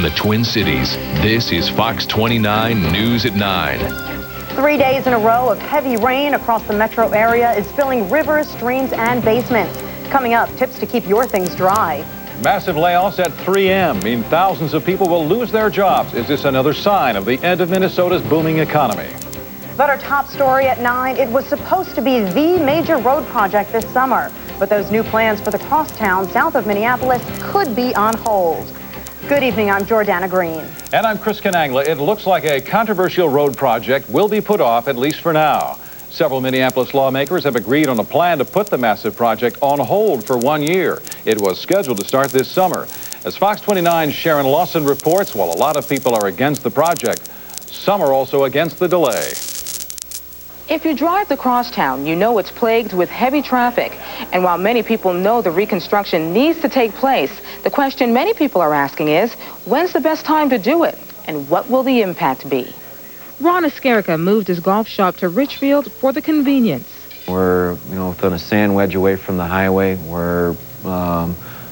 the Twin Cities. This is Fox 29 News at 9. 3 days in a row of heavy rain across the metro area is filling rivers, streams, and basements. Coming up, tips to keep your things dry. Massive layoffs at 3M mean thousands of people will lose their jobs. Is this another sign of the end of Minnesota's booming economy? But our top story at 9, it was supposed to be the major road project this summer. But those new plans for the Crosstown south of Minneapolis could be on hold. Good evening, I'm Jordana Green. And I'm Chris Canangla. It looks like a controversial road project will be put off, at least for now. Several Minneapolis lawmakers have agreed on a plan to put the massive project on hold for 1 year. It was scheduled to start this summer. As Fox 29's Sharon Lawson reports, while a lot of people are against the project, some are also against the delay. If you drive the Crosstown, you know it's plagued with heavy traffic. And while many people know the reconstruction needs to take place, the question many people are asking is, when's the best time to do it? And what will the impact be? Ron Escarica moved his golf shop to Richfield for the convenience. We're, within a sand wedge away from the highway. We're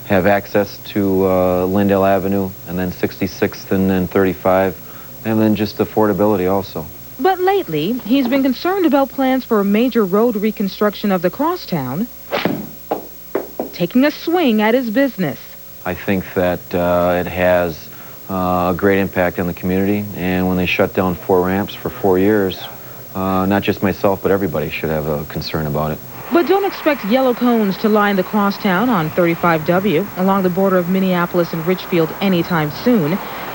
have access to Lyndale Avenue, and then 66th and then 35, and then just affordability also. But lately, he's been concerned about plans for a major road reconstruction of the Crosstown, taking a swing at his business. I think that it has a great impact on the community, and when they shut down 4 ramps for 4 years, not just myself, but everybody should have a concern about it. But don't expect yellow cones to line the Crosstown on 35W along the border of Minneapolis and Richfield anytime soon.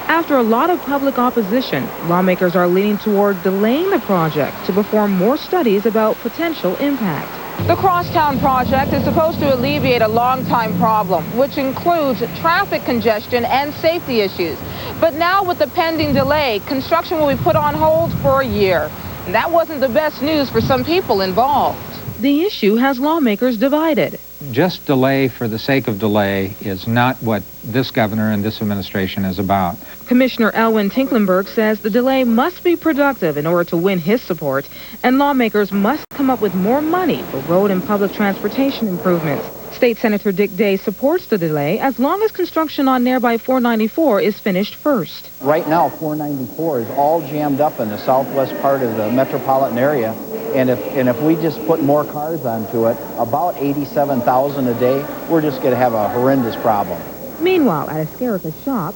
After a lot of public opposition, lawmakers are leaning toward delaying the project to perform more studies about potential impact. The Crosstown project is supposed to alleviate a long-time problem, which includes traffic congestion and safety issues. But now with the pending delay, construction will be put on hold for a year. And that wasn't the best news for some people involved. The issue has lawmakers divided. Just delay for the sake of delay is not what this governor and this administration is about. Commissioner Elwin Tinklenberg says the delay must be productive in order to win his support, and lawmakers must come up with more money for road and public transportation improvements. State Senator Dick Day supports the delay as long as construction on nearby 494 is finished first. Right now, 494 is all jammed up in the southwest part of the metropolitan area. And if we just put more cars onto it, about 87,000 a day, we're just going to have a horrendous problem. Meanwhile, at Escarica's shop,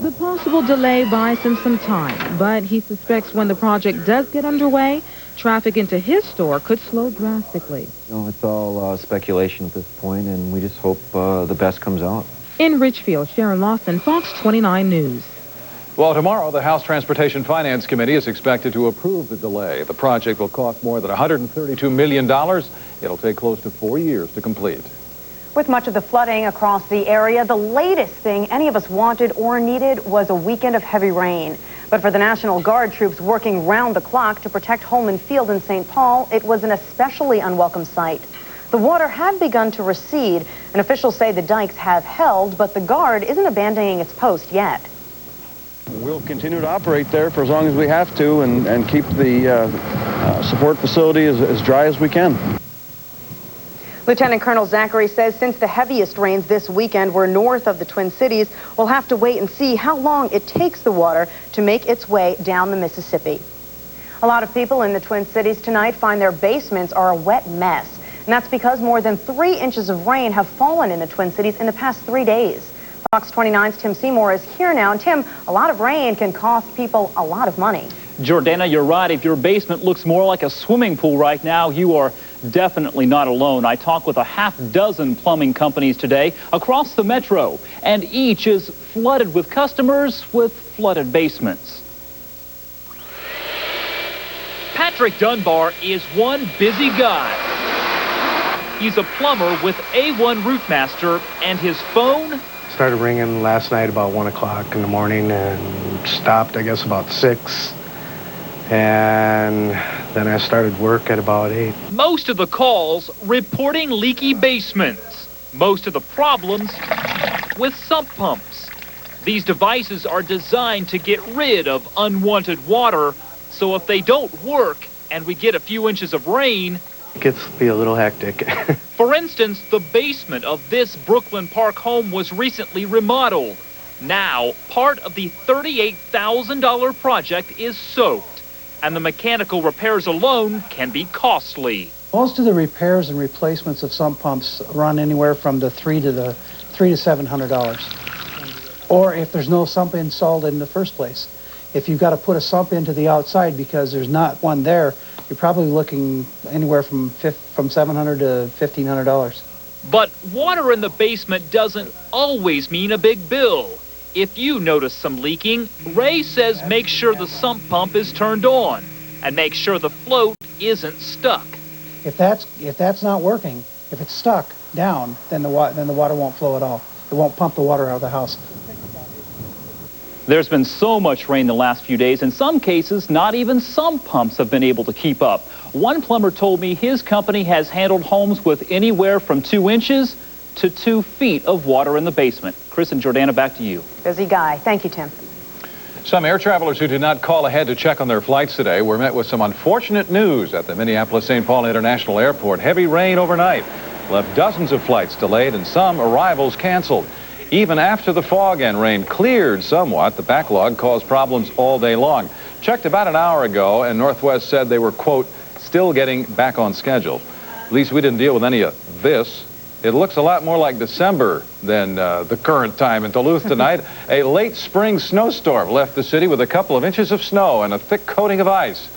the possible delay buys him some time, but he suspects when the project does get underway, traffic into his store could slow drastically. It's all speculation at this point, and we just hope the best comes out. In Richfield, Sharon Lawson, Fox 29 News. Well, tomorrow, the House Transportation Finance Committee is expected to approve the delay. The project will cost more than $132 million. It'll take close to 4 years to complete. With much of the flooding across the area, the latest thing any of us wanted or needed was a weekend of heavy rain. But for the National Guard troops working round the clock to protect Holman Field in St. Paul, it was an especially unwelcome sight. The water had begun to recede, and officials say the dikes have held, but the Guard isn't abandoning its post yet. We'll continue to operate there for as long as we have to and keep the support facility as dry as we can. Lieutenant Colonel Zachary says since the heaviest rains this weekend were north of the Twin Cities, we'll have to wait and see how long it takes the water to make its way down the Mississippi. A lot of people in the Twin Cities tonight find their basements are a wet mess. And that's because more than 3 inches of rain have fallen in the Twin Cities in the past 3 days. Fox 29's Tim Seymour is here now. And Tim, a lot of rain can cost people a lot of money. Jordana, you're right. If your basement looks more like a swimming pool right now, you are definitely not alone. I talked with a half-dozen plumbing companies today across the metro, and each is flooded with customers with flooded basements. Patrick Dunbar is one busy guy. He's a plumber with A1 Rootmaster, and his phone started ringing last night about 1 o'clock in the morning and stopped, I guess, about 6. And then I started work at about 8. Most of the calls reporting leaky basements. Most of the problems with sump pumps. These devices are designed to get rid of unwanted water, so if they don't work and we get a few inches of rain, It gets to be a little hectic. For instance, the basement of this Brooklyn Park home was recently remodeled. Now, part of the $38,000 project is soaked, and the mechanical repairs alone can be costly. Most of the repairs and replacements of sump pumps run anywhere from the $300 to $700. Or if there's no sump installed in the first place. If you've got to put a sump into the outside because there's not one there, you're probably looking anywhere from $700 to $1,500. But water in the basement doesn't always mean a big bill. If you notice some leaking, Ray says make sure the sump pump is turned on and make sure the float isn't stuck. If that's not working, if it's stuck down, then the water won't flow at all. It won't pump the water out of the house. There's been so much rain the last few days. In some cases, not even sump pumps have been able to keep up. One plumber told me his company has handled homes with anywhere from 2 inches to 2 feet of water in the basement. Chris and Jordana, back to you. Busy guy. Thank you, Tim. Some air travelers who did not call ahead to check on their flights today were met with some unfortunate news at the Minneapolis-St. Paul International Airport. Heavy rain overnight left dozens of flights delayed and some arrivals canceled. Even after the fog and rain cleared somewhat, the backlog caused problems all day long. Checked about an hour ago, and Northwest said they were, quote, still getting back on schedule. At least we didn't deal with any of this. It looks a lot more like December than the current time in Duluth tonight. A late spring snowstorm left the city with a couple of inches of snow and a thick coating of ice.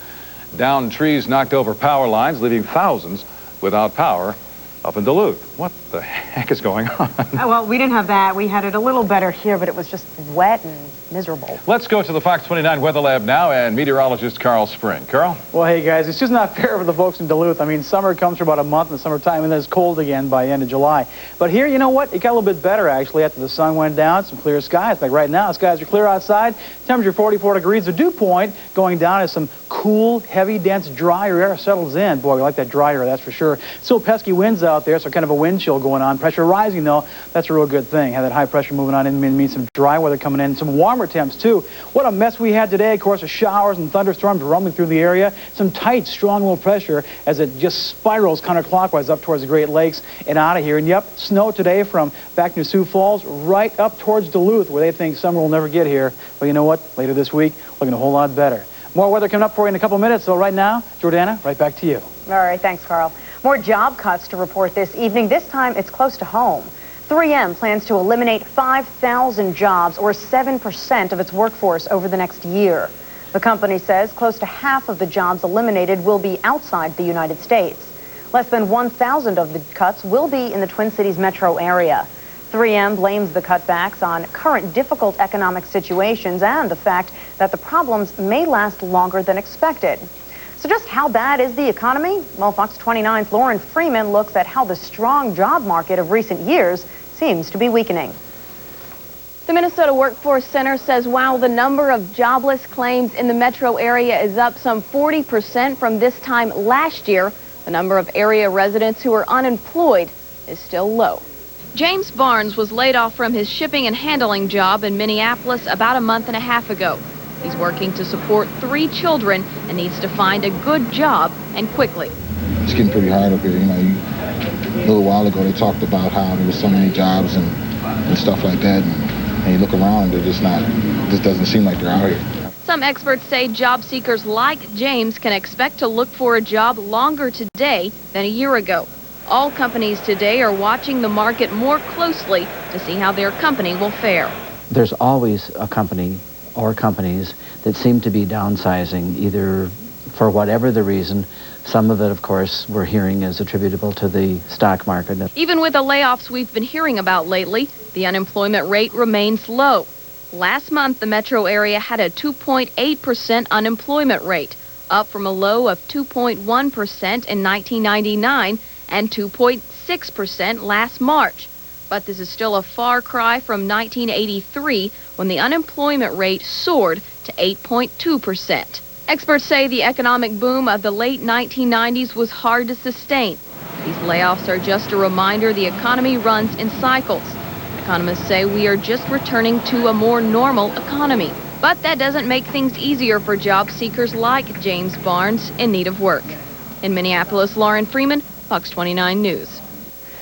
Downed trees knocked over power lines, leaving thousands without power up in Duluth. What the heck is going on? Well, we didn't have that. We had it a little better here, but it was just wet and miserable. Let's go to the Fox 29 Weather Lab now and meteorologist Carl Spring. Carl? Well, hey, guys, it's just not fair for the folks in Duluth. I mean, summer comes for about a month in the summertime, and then it's cold again by the end of July. But here, you know what? It got a little bit better, actually, after the sun went down. Some clear skies. Like right now, skies are clear outside. Temperature 44 degrees. The dew point going down as some cool, heavy, dense, dry air settles in. Boy, we like that dry air, that's for sure. Still pesky winds out there, so kind of a wind chill going on. Pressure rising, though. That's a real good thing. Have that high pressure moving on in means some dry weather coming in. Some warmer temps, too. What a mess we had today, of course, of showers and thunderstorms rumbling through the area. Some tight, strong low pressure as it just spirals counterclockwise up towards the Great Lakes and out of here. And yep, snow today from back near Sioux Falls right up towards Duluth, where they think summer will never get here. But you know what? Later this week, looking a whole lot better. More weather coming up for you in a couple of minutes. So right now, Jordana, right back to you. All right, thanks, Carl. More job cuts to report this evening. This time, it's close to home. 3M plans to eliminate 5,000 jobs, or 7% of its workforce, over the next year. The company says close to half of the jobs eliminated will be outside the United States. Less than 1,000 of the cuts will be in the Twin Cities metro area. 3M blames the cutbacks on current difficult economic situations and the fact that the problems may last longer than expected. So just how bad is the economy? Well, Fox 29's Lauren Freeman looks at how the strong job market of recent years seems to be weakening. The Minnesota Workforce Center says while the number of jobless claims in the metro area is up some 40% from this time last year, the number of area residents who are unemployed is still low. James Barnes was laid off from his shipping and handling job in Minneapolis about a month and a half ago. He's working to support 3 children and needs to find a good job, and quickly. It's getting pretty hard up here. You know, a little while ago they talked about how there was so many jobs and stuff like that. And you look around, they're just not, this doesn't seem like they're out here. Some experts say job seekers like James can expect to look for a job longer today than a year ago. All companies today are watching the market more closely to see how their company will fare. There's always a company or companies that seem to be downsizing, either for whatever the reason. Some of it, of course, we're hearing is attributable to the stock market. Even with the layoffs we've been hearing about lately, the unemployment rate remains low. Last month, the metro area had a 2.8% unemployment rate, up from a low of 2.1% in 1999 and 2.6% last March. But this is still a far cry from 1983, when the unemployment rate soared to 8.2%. Experts say the economic boom of the late 1990s was hard to sustain. These layoffs are just a reminder the economy runs in cycles. Economists say we are just returning to a more normal economy. But that doesn't make things easier for job seekers like James Barnes in need of work. In Minneapolis, Lauren Freeman, Fox 29 News.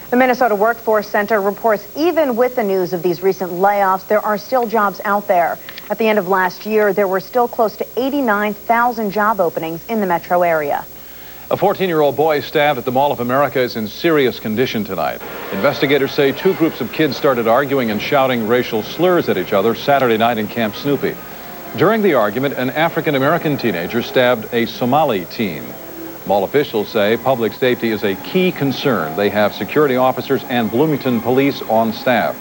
The Minnesota Workforce Center reports even with the news of these recent layoffs, there are still jobs out there. At the end of last year, there were still close to 89,000 job openings in the metro area. A 14-year-old boy stabbed at the Mall of America is in serious condition tonight. Investigators say two groups of kids started arguing and shouting racial slurs at each other Saturday night in Camp Snoopy. During the argument, an African-American teenager stabbed a Somali teen. Mall officials say public safety is a key concern. They have security officers and Bloomington police on staff.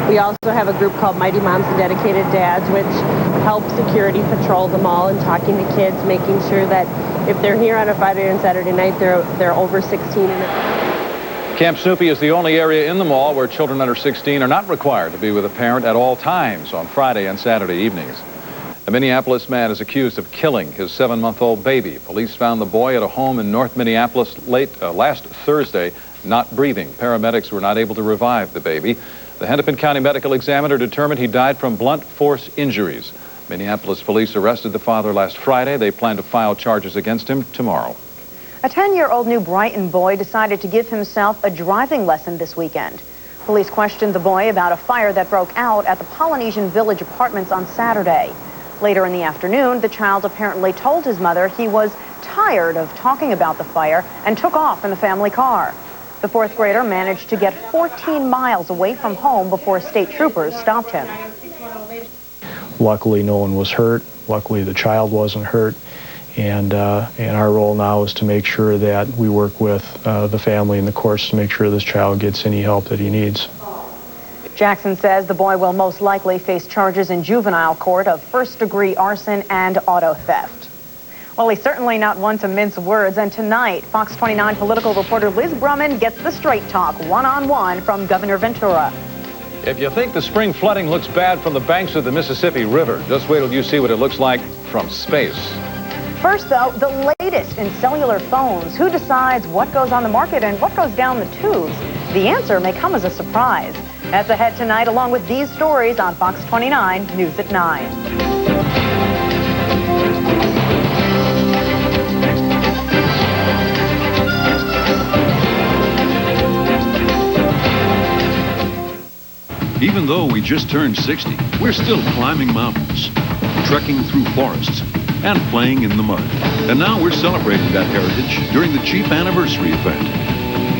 We also have a group called Mighty Moms and Dedicated Dads, which helps security patrol the mall and talking to kids, making sure that if they're here on a Friday and Saturday night, they're over 16 and Camp Snoopy is the only area in the mall where children under 16 are not required to be with a parent at all times on Friday and Saturday evenings. A Minneapolis man is accused of killing his 7-month-old baby. Police found the boy at a home in North Minneapolis last Thursday, not breathing. Paramedics were not able to revive the baby. The Hennepin County Medical Examiner determined he died from blunt force injuries. Minneapolis police arrested the father last Friday. They plan to file charges against him tomorrow. A 10-year-old New Brighton boy decided to give himself a driving lesson this weekend. Police questioned the boy about a fire that broke out at the Polynesian Village Apartments on Saturday. Later in the afternoon, the child apparently told his mother he was tired of talking about the fire and took off in the family car. The fourth grader managed to get 14 miles away from home before state troopers stopped him. Luckily, no one was hurt. Luckily, the child wasn't hurt. And our role now is to make sure that we work with the family and the courts to make sure this child gets any help that he needs. Jackson says the boy will most likely face charges in juvenile court of first-degree arson and auto theft. Well, he's certainly not one to mince words, and tonight, Fox 29 political reporter Liz Brumman gets the straight talk one-on-one from Governor Ventura. If you think the spring flooding looks bad from the banks of the Mississippi River, just wait till you see what it looks like from space. First, though, the latest in cellular phones. Who decides what goes on the market and what goes down the tubes? The answer may come as a surprise. That's ahead tonight, along with these stories on Fox 29 News at 9. Even though we just turned 60, we're still climbing mountains, trekking through forests, and playing in the mud. And now we're celebrating that heritage during the Jeep Anniversary event.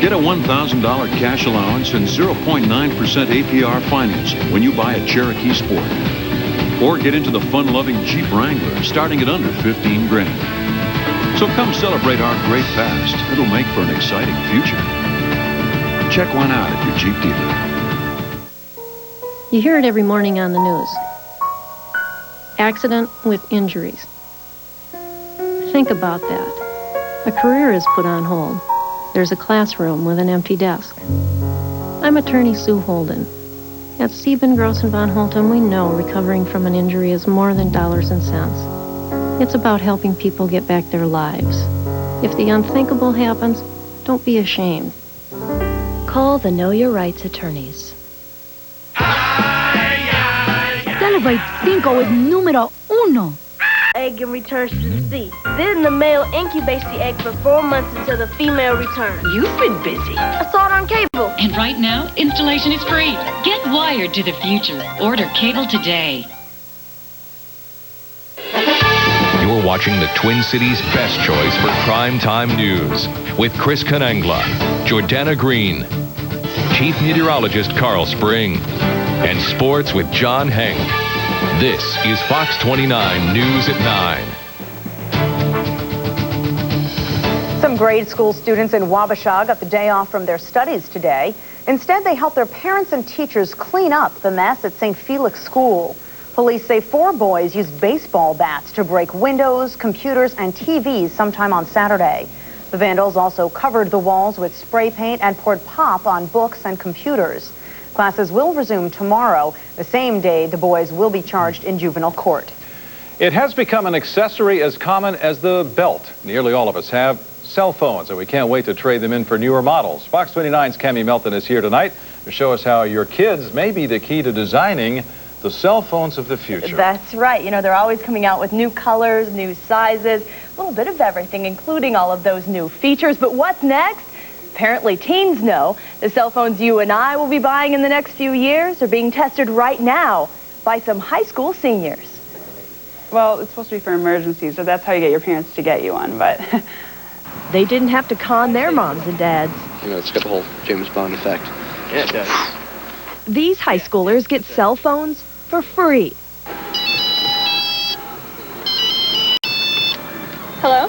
Get a $1,000 cash allowance and 0.9% APR financing when you buy a Cherokee Sport. Or get into the fun-loving Jeep Wrangler starting at under 15 grand. So come celebrate our great past. It'll make for an exciting future. Check one out at your Jeep dealer. You hear it every morning on the news. Accident with injuries. Think about that. A career is put on hold. There's a classroom with an empty desk. I'm attorney Sue Holden. At Sieben, Gross & Von Holten, we know recovering from an injury is more than dollars and cents. It's about helping people get back their lives. If the unthinkable happens, don't be ashamed. Call the Know Your Rights attorneys. Celebrate Cinco with numero uno. Egg and returns to the sea. Then the male incubates the egg for 4 months until the female returns. You've been busy. I saw it on cable. And right now, installation is free. Get wired to the future. Order cable today. You're watching the Twin Cities' best choice for primetime news with Chris Kanangla, Jordana Green, Chief Meteorologist Carl Spring, and sports with John Henk. This is Fox 29 News at 9. Some grade school students in Wabasha got the day off from their studies today. Instead, they helped their parents and teachers clean up the mess at St. Felix School. Police say 4 boys used baseball bats to break windows, computers, and TVs sometime on Saturday. The vandals also covered the walls with spray paint and poured pop on books and computers. Classes will resume tomorrow. The same day, the boys will be charged in juvenile court. It has become an accessory as common as the belt. Nearly all of us have cell phones, and we can't wait to trade them in for newer models. Fox 29's Cammie Melton is here tonight to show us how your kids may be the key to designing The cell phones of the future. That's right. You know, they're always coming out with new colors, new sizes, a little bit of everything, including all of those new features. But what's next? Apparently teens know. The cell phones you and I will be buying in the next few years are being tested right now by some high school seniors. Well, it's supposed to be for emergencies, so that's how you get your parents to get you one, but... They didn't have to con their moms and dads. You know, it's got the whole James Bond effect. Yeah, it does. These high schoolers get cell phones for free. Hello?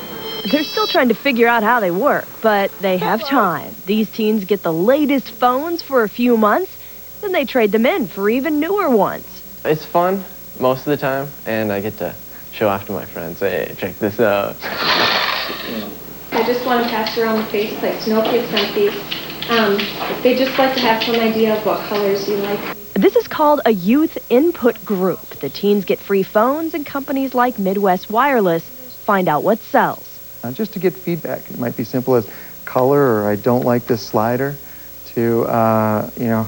They're still trying to figure out how they work, but they have time. These teens get the latest phones for a few months, then they trade them in for even newer ones. It's fun most of the time, and I get to show off to my friends. Hey, check this out. I just want to pass around the faceplates. No kids sent these. They just like to have some idea of what colors you like. This is called a youth input group. The teens get free phones, and companies like Midwest Wireless find out what sells. Just to get feedback. It might be simple as color, or I don't like this slider, to, you know,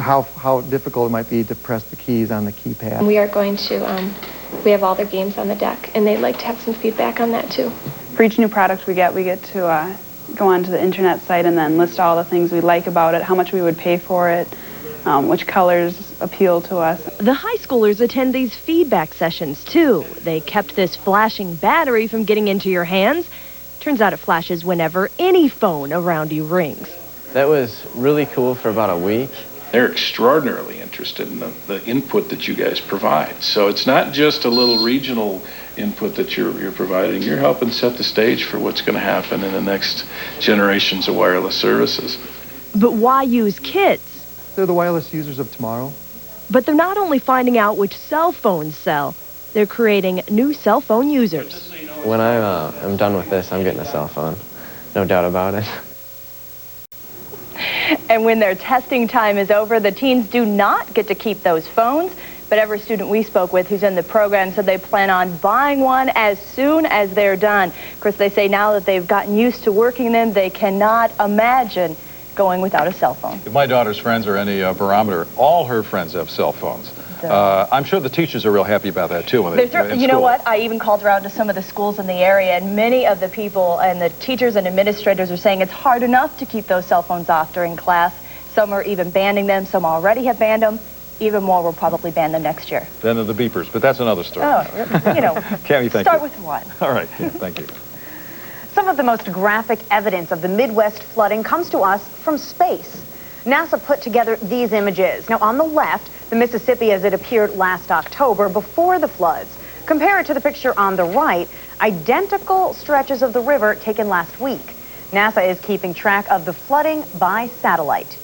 how difficult it might be to press the keys on the keypad. We are going to, we have all their games on the deck, and they'd like to have some feedback on that too. For each new product we get to go onto the internet site and then list all the things we like about it, how much we would pay for it, which colors appeal to us. The high schoolers attend these feedback sessions too. They kept this flashing battery from getting into your hands. Turns out it flashes whenever any phone around you rings. That was really cool for about a week. They're extraordinarily interested in the input that you guys provide. So it's not just a little regional input that you're providing. You're helping set the stage for what's going to happen in the next generations of wireless services. But why use kids? They're the wireless users of tomorrow. But they're not only finding out which cell phones sell, they're creating new cell phone users. When I am done with this, I'm getting a cell phone. No doubt about it. And when their testing time is over, the teens do not get to keep those phones. But every student we spoke with who's in the program said they plan on buying one as soon as they're done. Of course, they say now that they've gotten used to working them, they cannot imagine going without a cell phone. If my daughter's friends are any barometer, all her friends have cell phones. I'm sure the teachers are real happy about that too. When they you know what? I even called around to some of the schools in the area, and many of the people and the teachers and administrators are saying it's hard enough to keep those cell phones off during class. Some are even banning them. Some already have banned them. Even more will probably ban them next year. Then the beepers, but that's another story. Oh, you know, Cammie, thank start you. with one. All right, yeah, thank you. Some of the most graphic evidence of the Midwest flooding comes to us from space. NASA put together these images. Now, on the left, the Mississippi as it appeared last October before the floods. Compare it to the picture on the right, identical stretches of the river taken last week. NASA is keeping track of the flooding by satellite.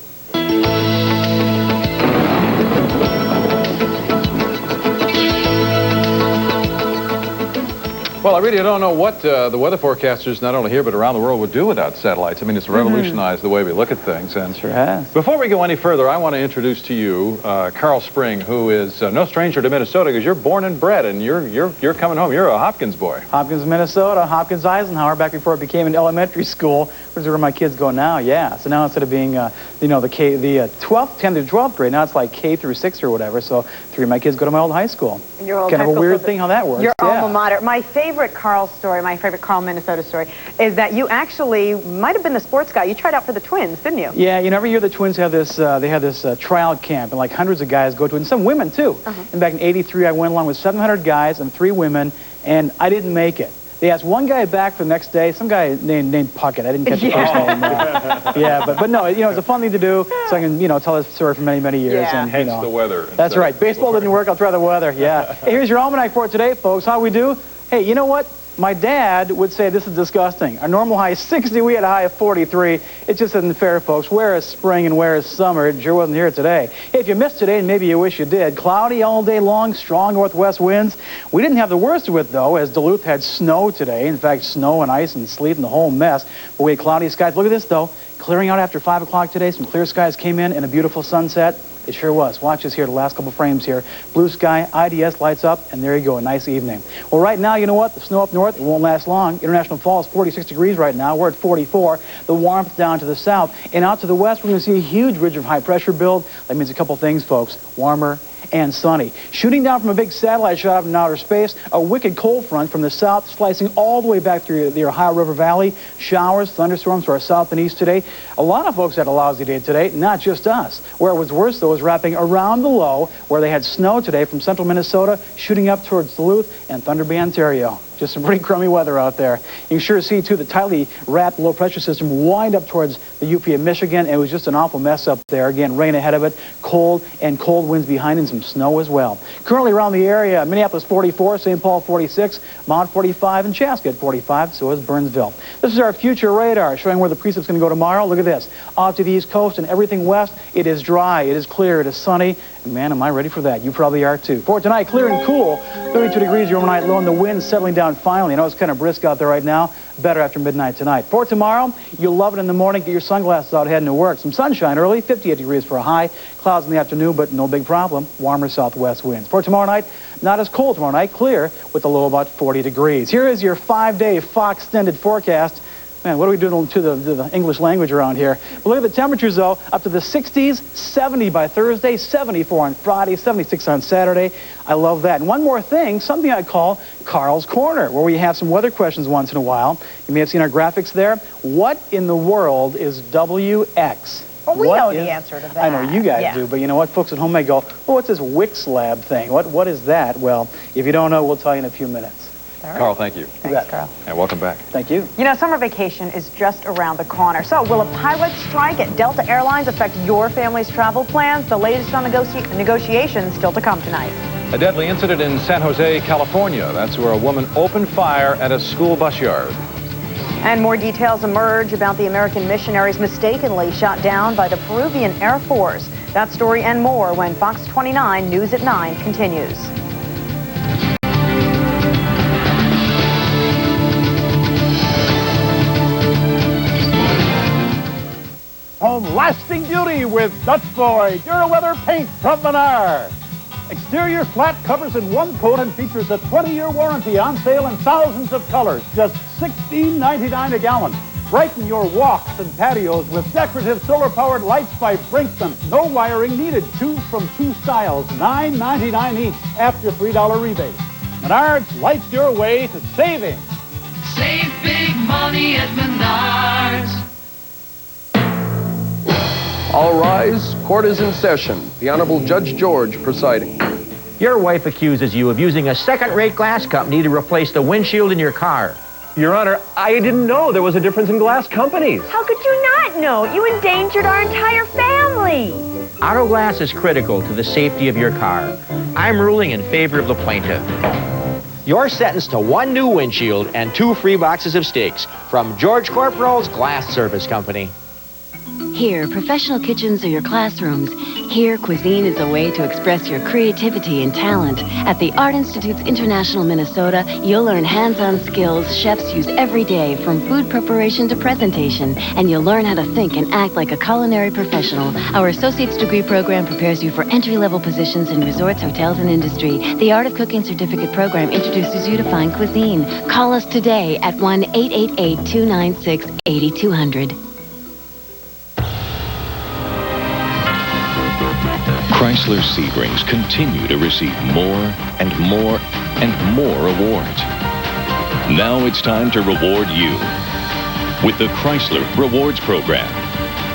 Well, I really don't know what the weather forecasters, not only here but around the world, would do without satellites. I mean, it's revolutionized the way we look at things. And sure has. Before we go any further, I want to introduce to you Carl Spring, who is no stranger to Minnesota because you're born and bred, and you're coming home. You're a Hopkins boy. Hopkins, Minnesota, Hopkins Eisenhower, back before it became an elementary school, which is where my kids go now. Yeah. So now instead of being, you know, the 10th through 12th grade, now it's like K through 6 or whatever. So 3 of my kids go to my old high school. Your old kind high of a school, weird thing how that works. Your alma mater. My favorite Carl story, my favorite Carl Minnesota story, is that you actually might have been the sports guy. You tried out for the Twins, didn't you? Yeah, you know, every year the Twins have this, they have this tryout camp, and like hundreds of guys go to it, and some women too. And back in '83, I went along with 700 guys and 3 women, and I didn't make it. They asked one guy back for the next day, some guy named Puckett. I didn't catch the first name. Yeah, but no, you know, it's a fun thing to do, so I can, you know, tell this story for many, many years. Yeah. And, Hence you know, the weather. That's right. Baseball didn't work. I'll try the weather. Yeah. Hey, here's your almanac for today, folks. How we do? Hey, you know what? My dad would say this is disgusting. Our normal high is 60. We had a high of 43. It just isn't fair, folks. Where is spring and where is summer? It sure wasn't here today. Hey, if you missed today, and maybe you wish you did, cloudy all day long, strong northwest winds. We didn't have the worst of it, though, as Duluth had snow today. In fact, snow and ice and sleet and the whole mess. But we had cloudy skies. Look at this, though. Clearing out after 5 o'clock today. Some clear skies came in and a beautiful sunset. It sure was. Watch this here, the last couple frames here. Blue sky, IDS lights up, and there you go, a nice evening. Well, right now, you know what? The snow up north, it won't last long. International Falls, 46 degrees right now. We're at 44. The warmth down to the south. And out to the west, we're going to see a huge ridge of high pressure build. That means a couple things, folks. Warmer and sunny. Shooting down from a big satellite shot up in outer space, a wicked cold front from the south slicing all the way back through the Ohio River Valley. Showers, thunderstorms to our south and east today. A lot of folks had a lousy day today, not just us. Where it was worse, though, was wrapping around the low, where they had snow today from central Minnesota, shooting up towards Duluth and Thunder Bay, Ontario. Just some pretty crummy weather out there. You can sure see, too, the tightly wrapped low-pressure system wind up towards the UP of Michigan. It was just an awful mess up there. Again, rain ahead of it, cold and cold winds behind and some snow as well. Currently around the area, Minneapolis 44, St. Paul 46, Mount 45, and Chaska at 45, so is Burnsville. This is our future radar showing where the precip's going to go tomorrow. Look at this. Off to the east coast and everything west, it is dry, it is clear, it is sunny. And man, am I ready for that. You probably are too. For tonight, clear and cool, 32 degrees your overnight low, and the wind settling down finally. I know it's kind of brisk out there right now. Better after midnight tonight. For tomorrow, you'll love it in the morning. Get your sunglasses out heading to work. Some sunshine early, 58 degrees for a high. Clouds in the afternoon, but no big problem. Warmer southwest winds. For tomorrow night, not as cold tomorrow night. Clear with a low about 40 degrees. Here is your 5-day Fox extended forecast. Man, what are we doing to the English language around here? But look at the temperatures, though. Up to the 60s, 70 by Thursday, 74 on Friday, 76 on Saturday. I love that. And one more thing, something I call Carl's Corner, where we have some weather questions once in a while. You may have seen our graphics there. What in the world is WX? Well, we know the answer to that. I know you guys do, but you know what? Folks at home may go, well, what's this Wix Lab thing? What is that? Well, if you don't know, we'll tell you in a few minutes. Right. Carl, thank you. Thanks, Carl. And welcome back. Thank you. You know, summer vacation is just around the corner. So will a pilot strike at Delta Airlines affect your family's travel plans? The latest on negotiations still to come tonight. A deadly incident in San Jose, California. That's where a woman opened fire at a school bus yard. And more details emerge about the American missionaries mistakenly shot down by the Peruvian Air Force. That story and more when Fox 29 News at 9 continues. Home lasting beauty with Dutch Boy Dura-Weather paint from Menard. Exterior flat covers in one coat and features a 20-year warranty on sale in thousands of colors. Just $16.99 a gallon. Brighten your walks and patios with decorative solar-powered lights by Brinkman. No wiring needed. Choose from 2 styles, $9.99 each after $3 rebate. Menards lights your way to saving. Save big money at Menards. All rise. Court is in session. The Honorable Judge George presiding. Your wife accuses you of using a second-rate glass company to replace the windshield in your car. Your Honor, I didn't know there was a difference in glass companies. How could you not know? You endangered our entire family. Auto glass is critical to the safety of your car. I'm ruling in favor of the plaintiff. You're sentenced to 1 new windshield and 2 free boxes of steaks from George Corporal's Glass Service Company. Here, professional kitchens are your classrooms. Here, cuisine is a way to express your creativity and talent. At the Art Institute's International Minnesota, you'll learn hands-on skills chefs use every day, from food preparation to presentation, and you'll learn how to think and act like a culinary professional. Our associate's degree program prepares you for entry-level positions in resorts, hotels, and industry. The Art of Cooking certificate program introduces you to fine cuisine. Call us today at 1-888-296-8200. Chrysler Sebrings continue to receive more and more and more awards. Now it's time to reward you with the Chrysler Rewards Program.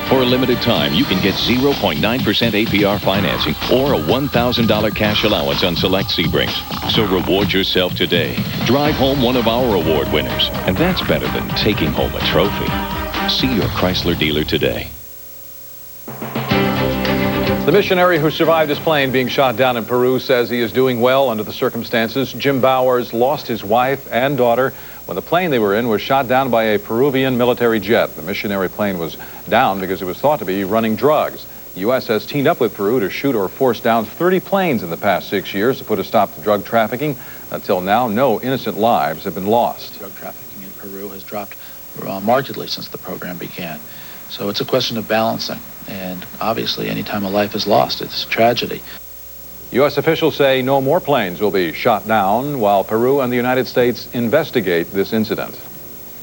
For a limited time, you can get 0.9% APR financing or a $1,000 cash allowance on select Sebrings. So reward yourself today. Drive home one of our award winners, and that's better than taking home a trophy. See your Chrysler dealer today. The missionary who survived his plane being shot down in Peru says he is doing well under the circumstances. Jim Bowers lost his wife and daughter when the plane they were in was shot down by a Peruvian military jet. The missionary plane was down because it was thought to be running drugs. The U.S. has teamed up with Peru to shoot or force down 30 planes in the past 6 years to put a stop to drug trafficking. Until now, no innocent lives have been lost. Drug trafficking in Peru has dropped markedly since the program began. So it's a question of balancing. And obviously, anytime a life is lost, it's a tragedy. U.S. officials say no more planes will be shot down while Peru and the United States investigate this incident.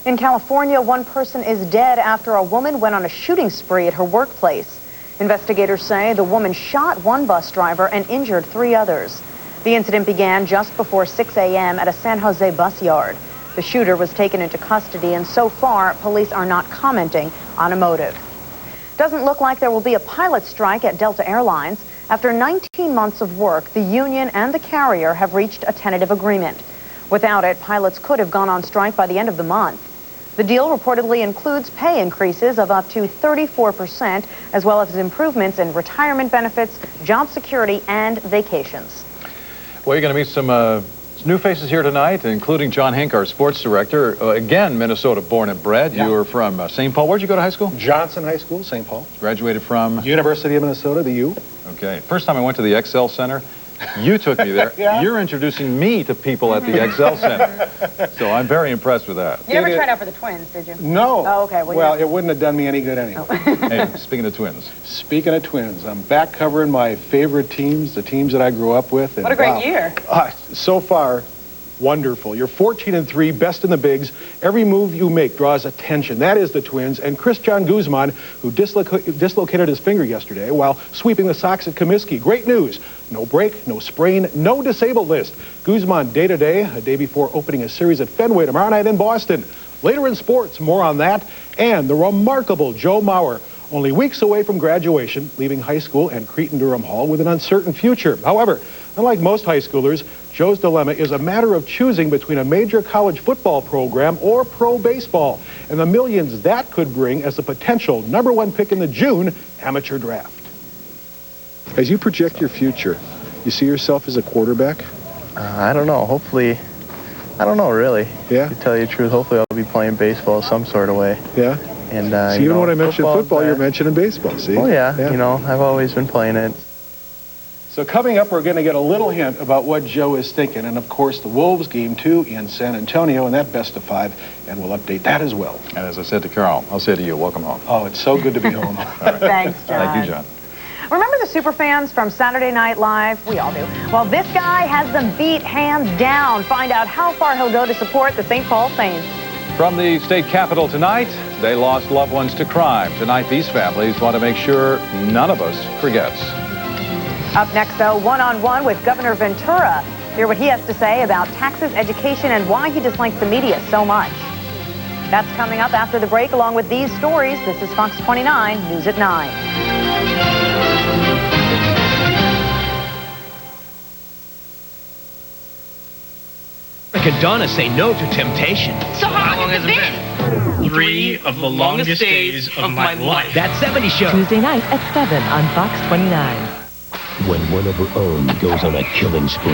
In California, one person is dead after a woman went on a shooting spree at her workplace. Investigators say the woman shot one bus driver and injured 3 others. The incident began just before 6 a.m. at a San Jose bus yard. The shooter was taken into custody, and so far, police are not commenting on a motive. Doesn't look like there will be a pilot strike at Delta Airlines. After 19 months of work, the union and the carrier have reached a tentative agreement. Without it, pilots could have gone on strike by the end of the month. The deal reportedly includes pay increases of up to 34%, as well as improvements in retirement benefits, job security, and vacations. Well, you're going to meet some new faces here tonight, including John Hink, our sports director. Again, Minnesota born and bred. Yeah. You were from St. Paul. Where'd you go to high school? Johnson High School, St. Paul. Graduated from? University of Minnesota, the U. Okay. First time I went to the Excel Center, you took me there. Yeah. You're introducing me to people at the Excel Center. So I'm very impressed with that. You never tried out for the Twins, did you? No. Oh, okay. Well, it wouldn't have done me any good anyway. Hey, speaking of Twins. Speaking of Twins, I'm back covering my favorite teams, the teams that I grew up with. And what a great year. So far, wonderful. You're 14-3, best in the bigs. Every move you make draws attention. That is the Twins. And Christian Guzman, who dislocated his finger yesterday while sweeping the Sox at Comiskey. Great news. No break, no sprain, no disabled list. Guzman day-to-day, a day before opening a series at Fenway tomorrow night in Boston. Later in sports, more on that. And the remarkable Joe Mauer, only weeks away from graduation, leaving high school and Cretin-Durham Hall with an uncertain future. However, unlike most high schoolers, Joe's dilemma is a matter of choosing between a major college football program or pro baseball, and the millions that could bring as a potential #1 pick in the June amateur draft. As you project your future, you see yourself as a quarterback? I don't know. Hopefully, I don't know really. Yeah? To tell you the truth, hopefully I'll be playing baseball some sort of way. Yeah? And see, even when I mention football, you're mentioning baseball, see? Oh yeah, you know, I've always been playing it. So coming up, we're going to get a little hint about what Joe is thinking. And, of course, the Wolves game 2 in San Antonio and that best of 5. And we'll update that as well. And as I said to Carol, I'll say to you, welcome home. Oh, it's so good to be home. Right. Thanks, John. Thank you, John. Remember the superfans from Saturday Night Live? We all do. Well, this guy has them beat hands down. Find out how far he'll go to support the St. Paul Saints. From the state capitol tonight, they lost loved ones to crime. Tonight, these families want to make sure none of us forgets. Up next, though, one-on-one with Governor Ventura. Hear what he has to say about taxes, education, and why he dislikes the media so much. That's coming up after the break, along with these stories. This is Fox 29 News at 9. Can Donna say no to temptation? So how long has it been? 3 of the longest days of my life. That 70 show. Tuesday night at 7 on Fox 29. When one of her own goes on a killing spree.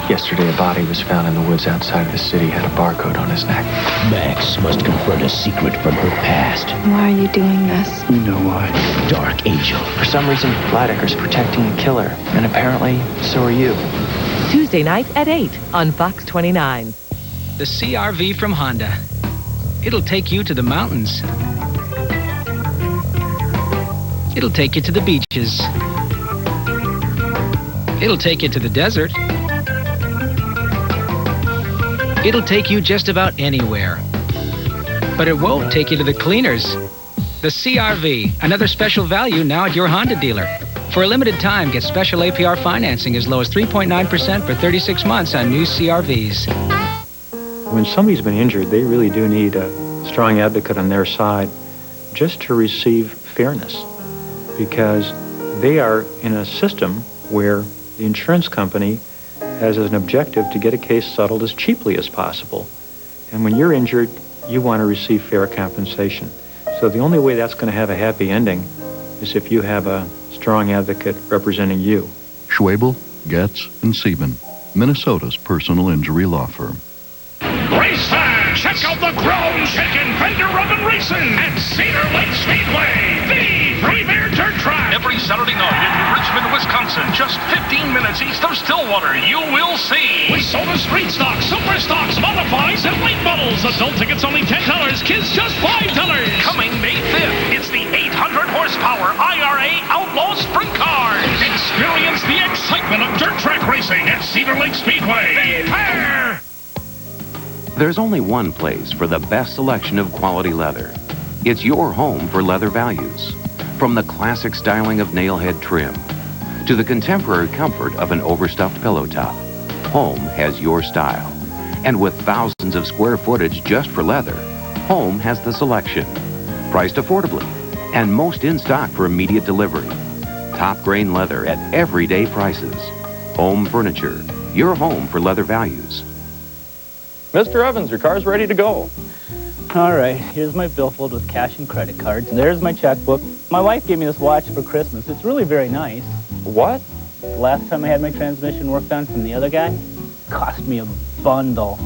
Yesterday, a body was found in the woods outside of the city, had a barcode on his neck. Max must confront a secret from her past. Why are you doing this? You know why. Dark Angel. For some reason, Vladicker's protecting a killer, and apparently, so are you. Tuesday night at 8 on Fox 29. The CR-V from Honda. It'll take you to the mountains. It'll take you to the beaches. It'll take you to the desert. It'll take you just about anywhere. But it won't take you to the cleaners. The CR-V, another special value now at your Honda dealer. For a limited time, get special APR financing as low as 3.9% for 36 months on new CR-Vs. When somebody's been injured, they really do need a strong advocate on their side just to receive fairness, because they are in a system where the insurance company has as an objective to get a case settled as cheaply as possible. And when you're injured, you want to receive fair compensation. So the only way that's going to have a happy ending is if you have a strong advocate representing you. Schwabel, Getz, and Sieben, Minnesota's personal injury law firm. Race time! Check out the ground shaking Fender Rubbin' Racing at Cedar Lake Speedway, the premier dirt track. Every Saturday night in Richmond, Wisconsin, just 15 minutes east of Stillwater, you will see. We sold the street stock, super stocks, modifies, and late models. Adult tickets only $10, kids just $5. Coming May 5th, it's the 800 horsepower IRA Outlaw Sprint Cars. Experience the excitement of dirt track racing at Cedar Lake Speedway. Prepare! There's only one place for the best selection of quality leather. It's your home for Leather Values. From the classic styling of nailhead trim to the contemporary comfort of an overstuffed pillow top, Home has your style. And with thousands of square footage just for leather, Home has the selection. Priced affordably and most in stock for immediate delivery. Top grain leather at everyday prices. Home Furniture, your home for leather values. Mr. Evans, your car's ready to go. All right, here's my billfold with cash and credit cards. There's my checkbook. My wife gave me this watch for Christmas. It's really very nice. What? The last time I had my transmission worked on from the other guy, cost me a bundle.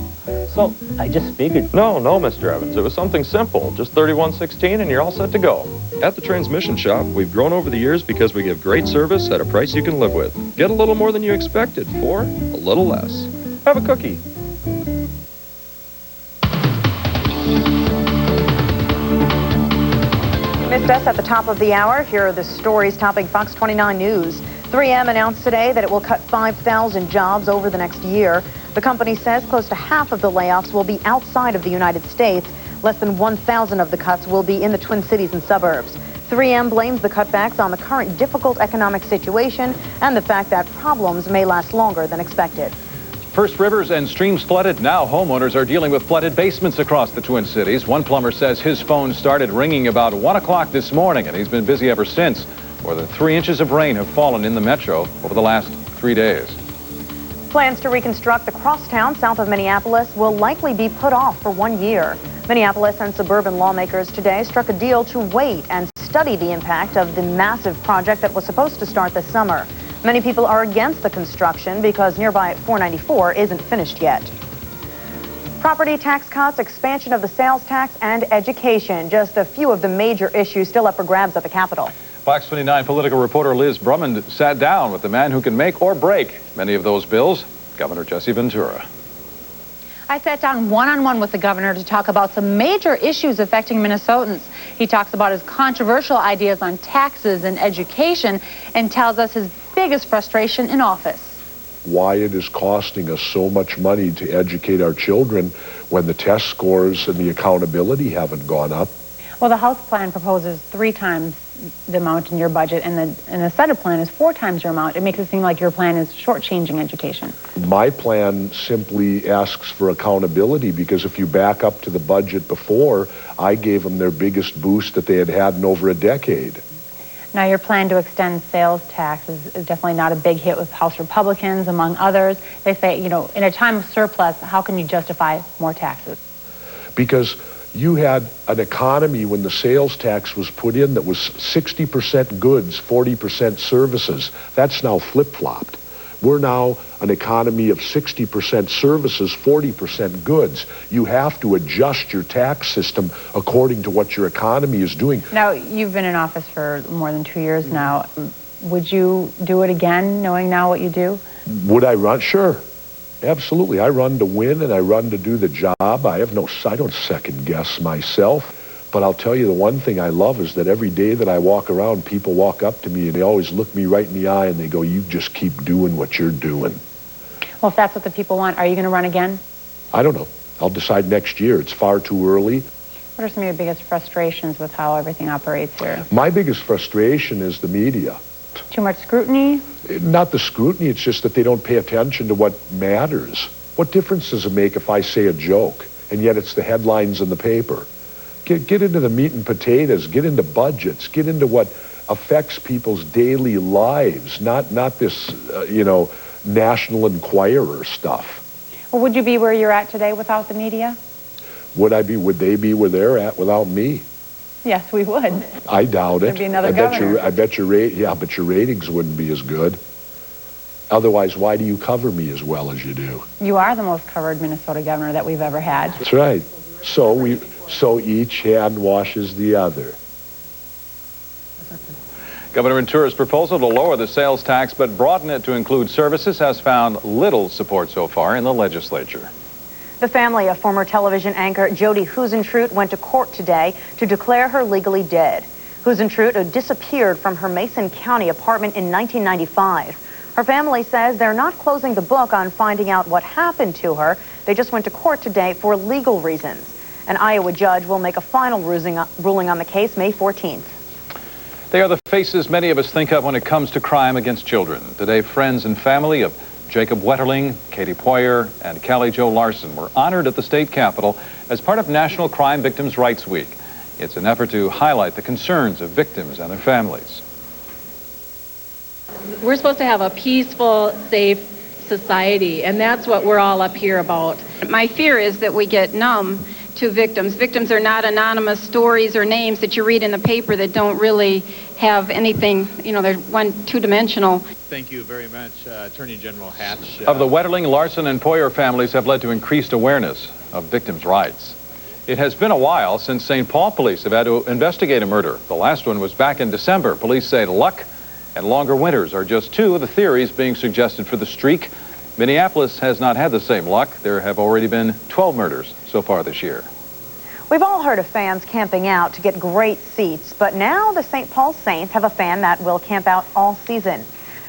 So I just figured. No, Mr. Evans. It was something simple. Just 3116 and you're all set to go. At the transmission shop, we've grown over the years because we give great service at a price you can live with. Get a little more than you expected for a little less. Have a cookie. Missed us at the top of the hour. Here are the stories topping Fox 29 News. 3M announced today that it will cut 5,000 jobs over the next year. The company says close to half of the layoffs will be outside of the United States. Less than 1,000 of the cuts will be in the Twin Cities and suburbs. 3M blames the cutbacks on the current difficult economic situation and the fact that problems may last longer than expected. First rivers and streams flooded. Now homeowners are dealing with flooded basements across the Twin Cities. One plumber says his phone started ringing about 1 o'clock this morning, and he's been busy ever since. More than 3 inches of rain have fallen in the metro over the last 3 days. Plans to reconstruct the Crosstown south of Minneapolis will likely be put off for 1 year. Minneapolis and suburban lawmakers today struck a deal to wait and study the impact of the massive project that was supposed to start this summer. Many people are against the construction because nearby 494 isn't finished yet. Property tax cuts, expansion of the sales tax, and education. Just a few of the major issues still up for grabs at the Capitol. Fox 29 political reporter Liz Brummond sat down with the man who can make or break many of those bills, Governor Jesse Ventura. I sat down one-on-one with the governor to talk about some major issues affecting Minnesotans. He talks about his controversial ideas on taxes and education and tells us his biggest frustration in office. Why it is costing us so much money to educate our children when the test scores and the accountability haven't gone up. Well, the House plan proposes 3 times the amount in your budget, and the Senate plan is 4 times your amount. It makes it seem like your plan is shortchanging education. My plan simply asks for accountability because if you back up to the budget before, I gave them their biggest boost that they had had in over a decade. Now, your plan to extend sales tax is definitely not a big hit with House Republicans, among others. They say, you know, in a time of surplus, how can you justify more taxes? Because you had an economy when the sales tax was put in that was 60% goods, 40% services. That's now flip-flopped. We're now an economy of 60% services, 40% goods. You have to adjust your tax system according to what your economy is doing. Now, you've been in office for more than 2 years now. Would you do it again, knowing now what you do? Would I run? Sure. Absolutely. I run to win and I run to do the job. I don't second guess myself. But I'll tell you the one thing I love is that every day that I walk around, people walk up to me and they always look me right in the eye and they go, you just keep doing what you're doing. Well, if that's what the people want, are you going to run again? I don't know. I'll decide next year. It's far too early. What are some of your biggest frustrations with how everything operates here? My biggest frustration is the media. Too much scrutiny? Not the scrutiny, it's just that they don't pay attention to what matters. What difference does it make if I say a joke and yet it's the headlines in the paper? Get into the meat and potatoes, get into budgets, get into what affects people's daily lives, not this, National Enquirer stuff. Well, would you be where you're at today without the media? Would they be where they're at without me? Yes, we would. I doubt it. There'd be another governor. I bet your ratings wouldn't be as good. Otherwise, why do you cover me as well as you do? You are the most covered Minnesota governor that we've ever had. That's right. So each hand washes the other. Governor Ventura's proposal to lower the sales tax but broaden it to include services has found little support so far in the legislature. The family of former television anchor Jody Huisentruit went to court today to declare her legally dead. Huisentruit disappeared from her Mason County apartment in 1995. Her family says they're not closing the book on finding out what happened to her. They just went to court today for legal reasons. An Iowa judge will make a final ruling on the case May 14th. They are the faces many of us think of when it comes to crime against children. Today, friends and family of Jacob Wetterling, Katie Poyer, and Callie Jo Larson were honored at the state capitol as part of National Crime Victims' Rights Week. It's an effort to highlight the concerns of victims and their families. We're supposed to have a peaceful, safe society, and that's what we're all up here about. My fear is that we get numb to victims. Victims are not anonymous stories or names that you read in the paper that don't really have anything, they're two-dimensional. Thank you very much, Attorney General Hatch. Of the Wetterling, Larson, and Poyer families have led to increased awareness of victims' rights. It has been a while since St. Paul police have had to investigate a murder. The last one was back in December. Police say luck and longer winters are just two of the theories being suggested for the streak. Minneapolis has not had the same luck. There have already been 12 murders so far this year. We've all heard of fans camping out to get great seats, but now the St. Paul Saints have a fan that will camp out all season.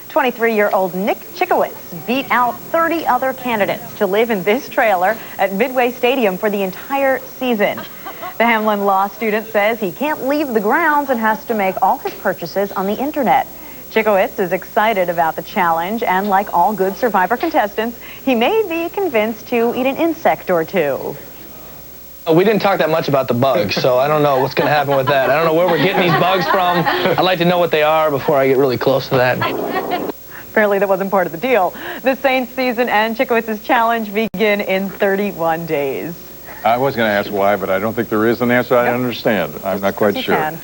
23-year-old Nick Chickowitz beat out 30 other candidates to live in this trailer at Midway Stadium for the entire season. The Hamlin Law student says he can't leave the grounds and has to make all his purchases on the internet. Chickowitz is excited about the challenge, and like all good Survivor contestants, he may be convinced to eat an insect or two. We didn't talk that much about the bugs, so I don't know what's going to happen with that. I don't know where we're getting these bugs from. I'd like to know what they are before I get really close to that. Apparently that wasn't part of the deal. The Saints season and Chickowitz's challenge begin in 31 days. I was going to ask why, but I don't think there is an answer. I understand. I'm not quite sure. Can.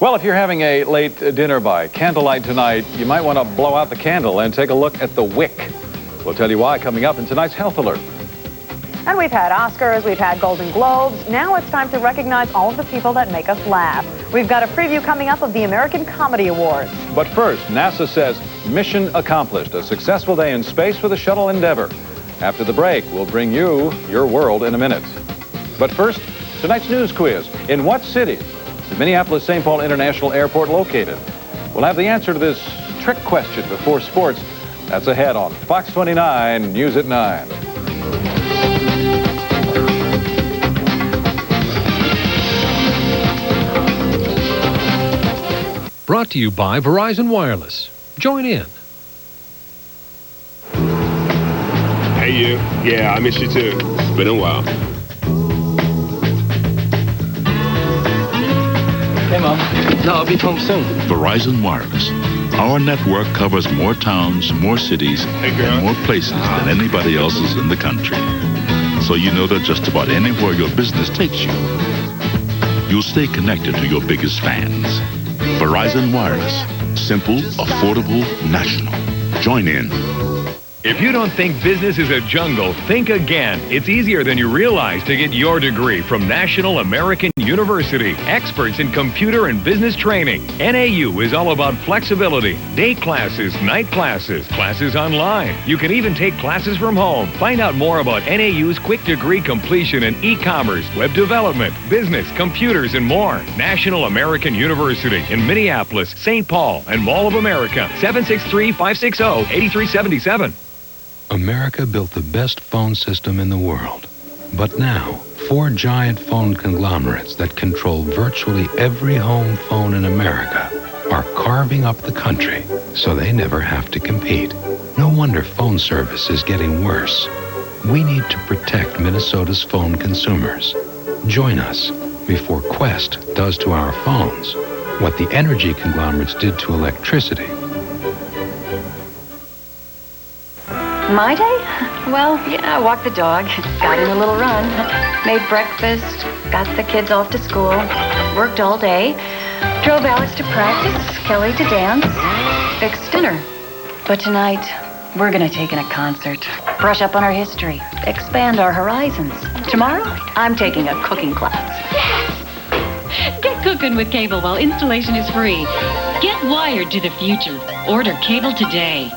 Well, if you're having a late dinner by candlelight tonight, you might want to blow out the candle and take a look at the wick. We'll tell you why coming up in tonight's Health Alert. And we've had Oscars, we've had Golden Globes. Now it's time to recognize all of the people that make us laugh. We've got a preview coming up of the American Comedy Awards. But first, NASA says mission accomplished. A successful day in space for the shuttle Endeavour. After the break, we'll bring you your world in a minute. But first, tonight's news quiz. In what city is Minneapolis-St. Paul International Airport located? We'll have the answer to this trick question before sports. That's ahead on Fox 29 News at 9. Brought to you by Verizon Wireless. Join in. Hey, you. Yeah, I miss you too. It's been a while. Hey, Mom. No, I'll be home soon. Verizon Wireless. Our network covers more towns, more cities, and more places than anybody else's in the country. So you know that just about anywhere your business takes you, you'll stay connected to your biggest fans. Verizon Wireless. Simple, affordable, national. Join in. If you don't think business is a jungle, think again. It's easier than you realize to get your degree from National American University. Experts in computer and business training. NAU is all about flexibility. Day classes, night classes, classes online. You can even take classes from home. Find out more about NAU's quick degree completion in e-commerce, web development, business, computers, and more. National American University in Minneapolis, St. Paul, and Mall of America. 763-560-8377. America built the best phone system in the world. But now, 4 giant phone conglomerates that control virtually every home phone in America are carving up the country so they never have to compete. No wonder phone service is getting worse. We need to protect Minnesota's phone consumers. Join us before Qwest does to our phones what the energy conglomerates did to electricity. My day? Well, yeah, I walked the dog, got in a little run, made breakfast, got the kids off to school, worked all day, drove Alex to practice, Kelly to dance, fixed dinner. But tonight, we're gonna take in a concert, brush up on our history, expand our horizons. Tomorrow, I'm taking a cooking class. Get cooking with cable while installation is free. Get wired to the future. Order cable today.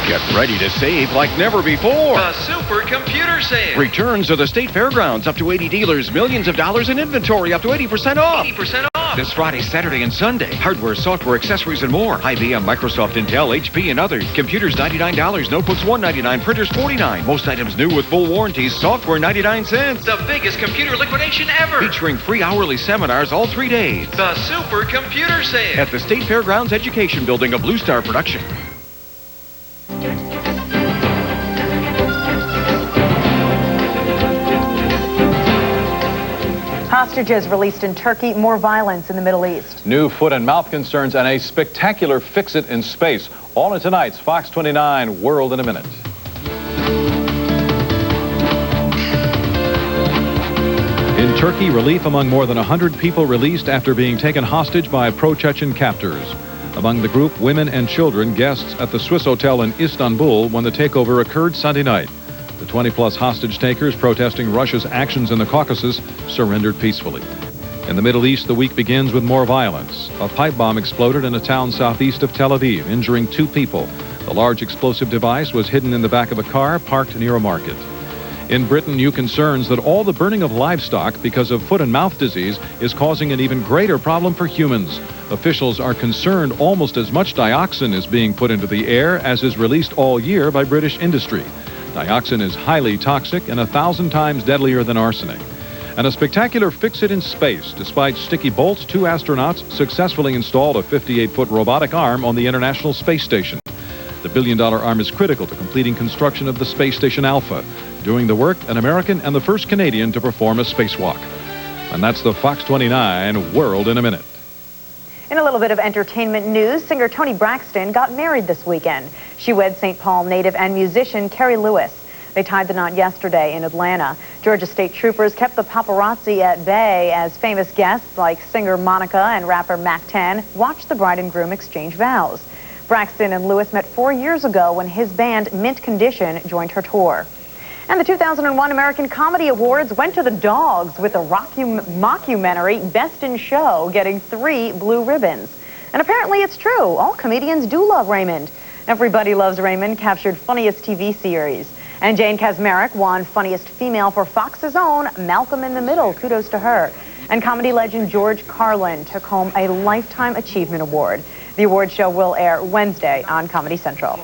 Get ready to save like never before. A super computer sale. Returns to the state fairgrounds, up to 80 dealers, millions of dollars in inventory, up to 80% off. 80% off. this Friday, Saturday, and Sunday. Hardware, software, accessories, and more. IBM, Microsoft, Intel, HP, and others. Computers, $99. Notebooks, $199. Printers, $49. Most items new with full warranties. Software, 99 cents. The biggest computer liquidation ever. Featuring free hourly seminars all 3 days. The Super Computer Sale. At the State Fairgrounds Education Building, a Blue Star production. Hostages released in Turkey, more violence in the Middle East. New foot and mouth concerns and a spectacular fix-it in space. All in tonight's Fox 29 World in a Minute. In Turkey, relief among more than 100 people released after being taken hostage by pro-Chechen captors. Among the group, women and children, guests at the Swiss hotel in Istanbul when the takeover occurred Sunday night. The 20-plus hostage takers protesting Russia's actions in the Caucasus surrendered peacefully. In the Middle East, the week begins with more violence. A pipe bomb exploded in a town southeast of Tel Aviv, injuring 2 people. The large explosive device was hidden in the back of a car parked near a market. In Britain, new concerns that all the burning of livestock because of foot and mouth disease is causing an even greater problem for humans. Officials are concerned almost as much dioxin is being put into the air as is released all year by British industry. Dioxin is highly toxic and 1,000 times deadlier than arsenic. And a spectacular fix-it in space. Despite sticky bolts, 2 astronauts successfully installed a 58-foot robotic arm on the International Space Station. The billion-dollar arm is critical to completing construction of the Space Station Alpha. Doing the work, an American and the first Canadian to perform a spacewalk. And that's the Fox 29 World in a Minute. In a little bit of entertainment news, singer Toni Braxton got married this weekend. She wed St. Paul native and musician Kerry Lewis. They tied the knot yesterday in Atlanta. Georgia State Troopers kept the paparazzi at bay as famous guests like singer Monica and rapper Mac 10 watched the bride and groom exchange vows. Braxton and Lewis met 4 years ago when his band Mint Condition joined her tour. And the 2001 American Comedy Awards went to the Dogs with the mockumentary Best in Show getting 3 blue ribbons. And apparently it's true. All comedians do love Raymond. Everybody Loves Raymond captured Funniest TV Series. And Jane Kaczmarek won Funniest Female for Fox's own Malcolm in the Middle. Kudos to her. And comedy legend George Carlin took home a Lifetime Achievement Award. The award show will air Wednesday on Comedy Central.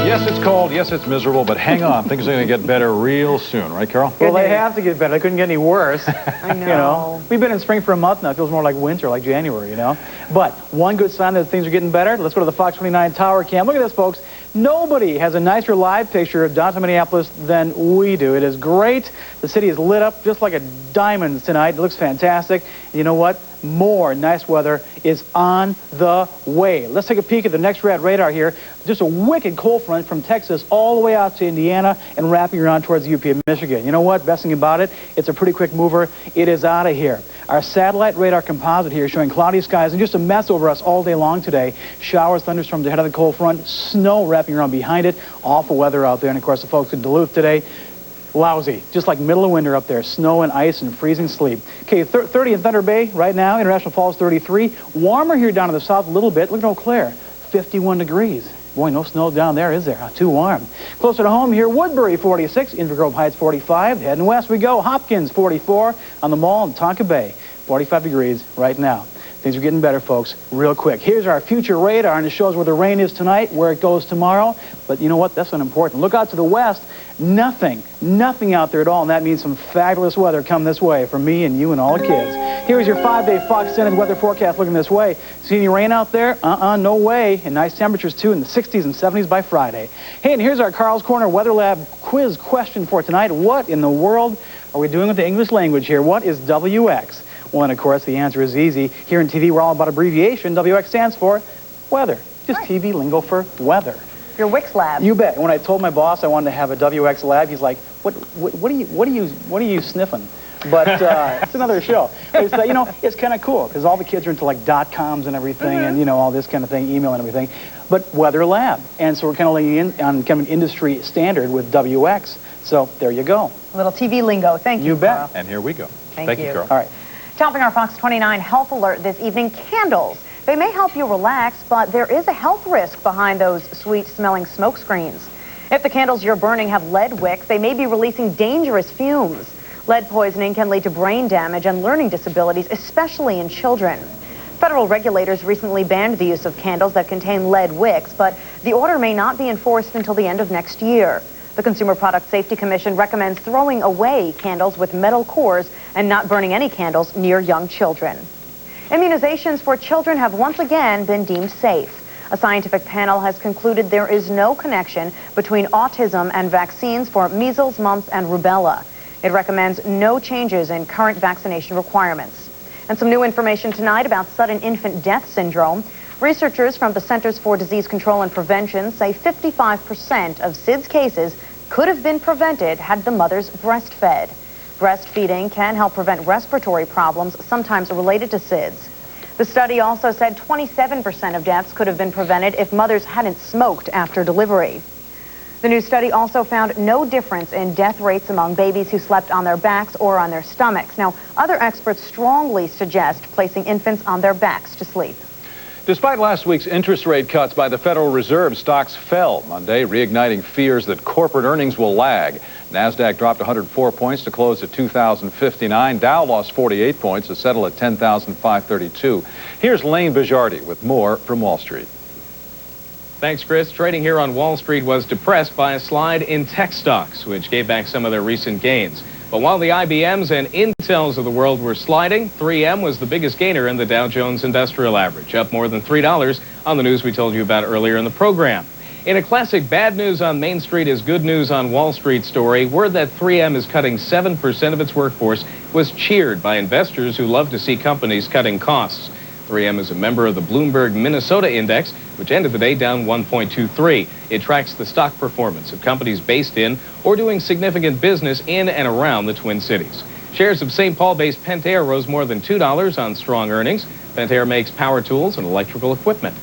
Yes, it's cold. Yes, it's miserable. But hang on. Things are going to get better real soon. Right, Carol? Well, they have to get better. They couldn't get any worse. I know. You know, we've been in spring for a month now. It feels more like winter, like January, you know. But one good sign that things are getting better. Let's go to the Fox 29 Tower Cam. Look at this, folks. Nobody has a nicer live picture of downtown Minneapolis than we do. It is great. The city is lit up just like a diamond tonight. It looks fantastic. And you know what? More nice weather is on the way. Let's take a peek at the next red radar here. Just a wicked cold front from Texas all the way out to Indiana and wrapping around towards the UP of Michigan. You know what? Best thing about it, it's a pretty quick mover. It is out of here. Our satellite radar composite here showing cloudy skies and just a mess over us all day long today. Showers, thunderstorms ahead of the cold front, snow wrapping around behind it. Awful weather out there. And of course, the folks in Duluth today, lousy, just like middle of winter up there. Snow and ice and freezing sleep. Okay, 30 in Thunder Bay right now. International Falls 33. Warmer here down to the south a little bit. Look at Eau Claire, 51 degrees. Boy, no snow down there, is there? Too warm. Closer to home here, Woodbury 46, Inver Grove Heights 45. Heading west we go, Hopkins 44 on the Mall in Tonka Bay. 45 degrees right now. Things are getting better, folks, real quick. Here's our future radar, and it shows where the rain is tonight, where it goes tomorrow. But you know what? That's not important. Look out to the west. Nothing out there at all, and that means some fabulous weather come this way for me and you and all the kids. Here's your 5-day Fox Extended weather forecast looking this way. See any rain out there? No way. And nice temperatures, too, in the 60s and 70s by Friday. Hey, and here's our Carl's Corner Weather Lab quiz question for tonight. What in the world are we doing with the English language here? What is WX? Well, and of course, the answer is easy. Here in TV, we're all about abbreviation. WX stands for weather. Just TV lingo for weather. Your Wix lab. You bet. When I told my boss I wanted to have a WX lab, he's like, "What are you sniffing?" But it's another show. It's, you know, it's kind of cool because all the kids are into like .coms and everything, and you know all this kind of thing, email and everything. But weather lab, and so we're kind of leaning in on kind of an industry standard with WX. So there you go. A little TV lingo. Thank you. You bet. Carl. And here we go. Thank you, Carl. All right. Topping our Fox 29 health alert this evening, candles. They may help you relax, but there is a health risk behind those sweet-smelling smoke screens. If the candles you're burning have lead wicks, they may be releasing dangerous fumes. Lead poisoning can lead to brain damage and learning disabilities, especially in children. Federal regulators recently banned the use of candles that contain lead wicks, but the order may not be enforced until the end of next year. The Consumer Product Safety Commission recommends throwing away candles with metal cores and not burning any candles near young children. Immunizations for children have once again been deemed safe. A scientific panel has concluded there is no connection between autism and vaccines for measles, mumps, and rubella. It recommends no changes in current vaccination requirements. And some new information tonight about sudden infant death syndrome. Researchers from the Centers for Disease Control and Prevention say 55% of SIDS cases could have been prevented had the mothers breastfed. Breastfeeding can help prevent respiratory problems, sometimes related to SIDS. The study also said 27% of deaths could have been prevented if mothers hadn't smoked after delivery. The new study also found no difference in death rates among babies who slept on their backs or on their stomachs. Now, other experts strongly suggest placing infants on their backs to sleep. Despite last week's interest rate cuts by the Federal Reserve, stocks fell Monday, reigniting fears that corporate earnings will lag. NASDAQ dropped 104 points to close at 2,059. Dow lost 48 points to settle at 10,532. Here's Lane Bijardi with more from Wall Street. Thanks, Chris. Trading here on Wall Street was depressed by a slide in tech stocks, which gave back some of their recent gains. But while the IBMs and Intels of the world were sliding, 3M was the biggest gainer in the Dow Jones Industrial Average, up more than $3 on the news we told you about earlier in the program. In a classic bad news on Main Street is good news on Wall Street story, word that 3M is cutting 7% of its workforce was cheered by investors who love to see companies cutting costs. 3M is a member of the Bloomberg Minnesota Index, which ended the day down 1.23. It tracks the stock performance of companies based in or doing significant business in and around the Twin Cities. Shares of St. Paul-based Pentair rose more than $2 on strong earnings. Pentair makes power tools and electrical equipment.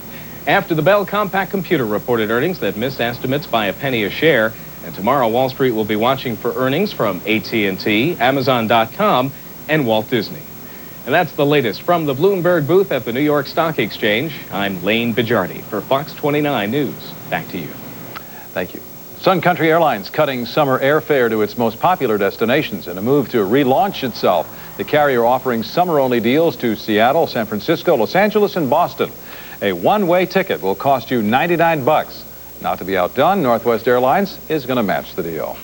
After the bell, Compaq Computer reported earnings that missed estimates by a penny a share. And tomorrow, Wall Street will be watching for earnings from AT&T, Amazon.com, and Walt Disney. And that's the latest from the Bloomberg booth at the New York Stock Exchange. I'm Lane Bijardi for Fox 29 News. Back to you. Thank you. Sun Country Airlines cutting summer airfare to its most popular destinations in a move to relaunch itself. The carrier offering summer-only deals to Seattle, San Francisco, Los Angeles, and Boston. A one-way ticket will cost you $99. Not to be outdone, Northwest Airlines is going to match the deal.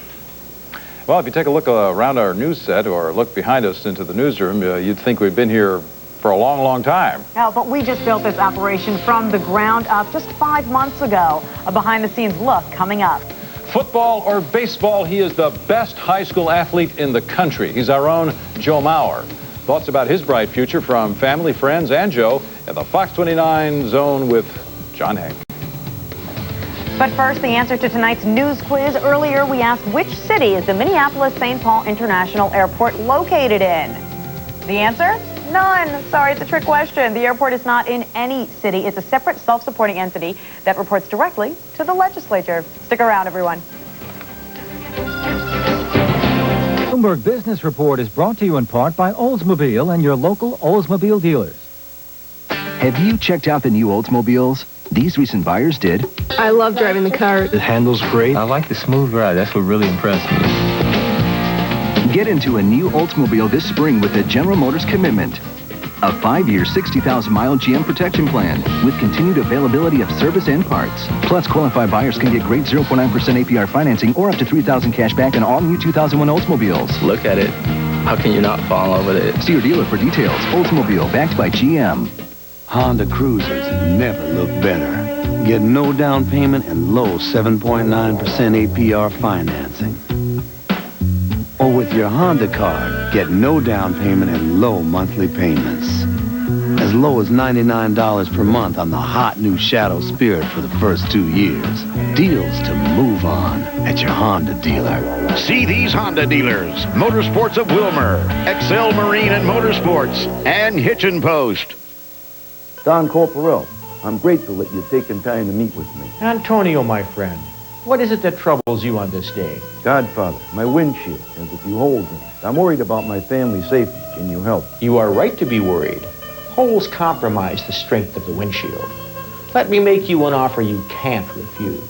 Well, if you take a look around our news set or look behind us into the newsroom, you'd think we've been here for a long, long time. No, but we just built this operation from the ground up just 5 months ago. A behind-the-scenes look coming up. Football or baseball, he is the best high school athlete in the country. He's our own Joe Mauer. Thoughts about his bright future from family, friends, and Joe in the Fox 29 Zone with John Hank. But first, the answer to tonight's news quiz. Earlier, we asked which city is the Minneapolis-St. Paul International Airport located in? The answer? None. Sorry, it's a trick question. The airport is not in any city. It's a separate self-supporting entity that reports directly to the legislature. Stick around, everyone. Bloomberg Business Report is brought to you in part by Oldsmobile and your local Oldsmobile dealers. Have you checked out the new Oldsmobiles? These recent buyers did. I love driving the car. It handles great. I like the smooth ride. That's what really impressed me. Get into a new Oldsmobile this spring with a General Motors commitment. A 5-year, 60,000-mile GM protection plan with continued availability of service and parts. Plus, qualified buyers can get great 0.9% APR financing or up to $3,000 cash back on all new 2001 Oldsmobiles. Look at it. How can you not fall in love with it? See your dealer for details. Oldsmobile, backed by GM. Honda Cruisers never look better. Get no down payment and low 7.9% APR financing. Or with your Honda card, get no down payment and low monthly payments. As low as $99 per month on the hot new Shadow Spirit for the first 2 years. Deals to move on at your Honda dealer. See these Honda dealers: Motorsports of Wilmer, Excel Marine and Motorsports, and Hitchin Post. Don Corporell, I'm grateful that you've taken time to meet with me. Antonio, my friend, what is it that troubles you on this day? Godfather, my windshield has a few holes in it. I'm worried about my family's safety. Can you help? You are right to be worried. Holes compromise the strength of the windshield. Let me make you an offer you can't refuse.